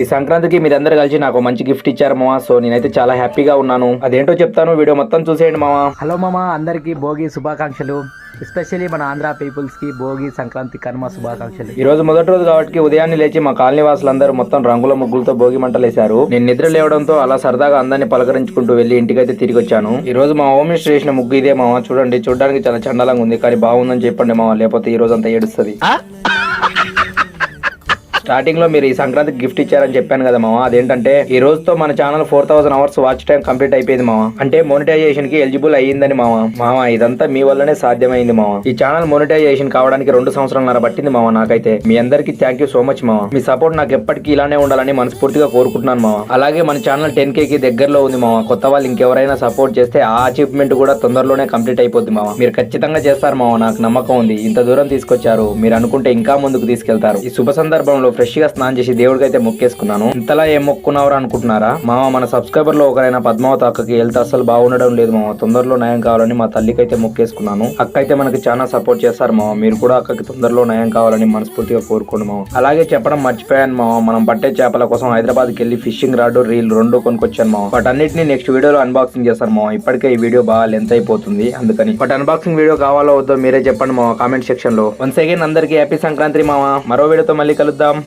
ఈ సంక్రాంతికి మీరందరూ కలిసి నాకు మంచి గిఫ్ట్ ఇచ్చారు మామ. సో నేనైతే చాలా హ్యాపీగా ఉన్నాను. అదేంటో చెప్తాను, వీడియో మొత్తం చూసేయండి మామ. హలో మామ, అందరికి భోగి శుభాకాంక్షలు. ఎస్పెషల్లీ మన ఆంధ్ర పీపుల్స్ కి భోగి, సంక్రాంతి, కనుమ శుభాకాంక్షలు. ఈ రోజు మొదటి రోజు కాబట్టి ఉదయాన్నే లేచి మా కాలనీ వాసులందరూ మొత్తం రంగుల ముగ్గులతో భోగి మంటలు వేశారు. నేను నిద్ర లేవడంతో అలా సరదాగా అందరిని పలకరించుకుంటూ వెళ్లి ఇంటికైతే తిరిగి వచ్చాను. ఈ రోజు మా హోమ్ మినిస్టర్ చేసిన ముగ్గు ఇదే మామ. చూడండి, చూడడానికి చాలా చండాలంగా ఉంది, కానీ బాగుందని చెప్పండి మామ, లేకపోతే ఈ రోజు అంతా ఏడుస్తుంది. స్టార్టింగ్ లో మీరు ఈ సంక్రాంతికి గిఫ్ట్ ఇచ్చారని చెప్పాను కదా మామ. అదేంటంటే ఈ రోజుతో మన channel 4000 hours watch time complete అయిపోయింది మామ. అంటే మోనిటైజేషన్ కి ఎలిజిబుల్ అయ్యిందని మామ. ఇదంతా మీ వల్లనే సాధ్యమైంది మామ. ఈ ఛానల్ మోనిటైజేషన్ కావడానికి 2 సంవత్సరాలన్నర పట్టింది మామ నాకైతే. మీ అందరికి థ్యాంక్ యూ సో మచ్ మామ. మీ సపోర్ట్ నాకు ఎప్పటికీ ఇలానే ఉండాలని మనస్ఫూర్తిగా కోరుకుంటున్నాను మామ. అలాగే మన ఛానల్ 10K కి దగ్గరలో ఉంది మామ. కొత్త వాళ్ళు ఇంకెవరైనా సపోర్ట్ చేస్తే ఆ అచీవ్మెంట్ కూడా తొందరలోనే కంప్లీట్ అయిపోద్ది మామ. మీరు ఖచ్చితంగా చేస్తారు మామ, నాకు నమ్మకం ఉంది. ఇంత దూరం తీసుకొచ్చారు, మీరు అనుకుంటే ఇంకా ముందుకు తీసుకెళ్తారు. ఈ శుభ సందర్భంలో ఫ్రెష్ గా స్నానం చేసి దేవుడికి అయితే మొక్కేసుకున్నాను. ఇంతలా ఏం మొక్కున్నావు అనుకుంటున్నారా మామ? మన సబ్స్క్రైబర్ లో ఒకరైన పద్మావతి అక్కకి హెల్త్ అసలు బాగుండడం లేదు మామ. తొందరలో నయం కావాలని మా తల్లికి అయితే మొక్కేసుకున్నాను. అక్క అయితే మనకి చాలా సపోర్ట్ చేస్తారు మామ. మీరు కూడా అక్కకి తొందరలో నయం కావాలని మనస్ఫూర్తిగా కోరుకోండి మామ. అలాగే చెప్పడం మర్చిపోయాను మామ, మనం పట్టే చేపల కోసం హైదరాబాద్ కి వెళ్లి ఫిషింగ్ రాడ్, రీల్ 2 కొనుక్కొచ్చాను మామ. వాటన్నిటిని నెక్స్ట్ వీడియోలో అన్బాక్సింగ్ చేస్తాను మామ. ఇప్పటికే ఈ వీడియో బాగా లెంత్ అయిపోతుంది, అందుకని బట్ అన్బాక్సింగ్ వీడియో కావాలో వద్దో మీరే చెప్పండి మామ కామెంట్ సెక్షన్ లో. వన్స్ అగైన్ అందరికి హ్యాపీ సంక్రాంతి మామ. మరో వీడియోతో మళ్ళీ కలుద్దాం.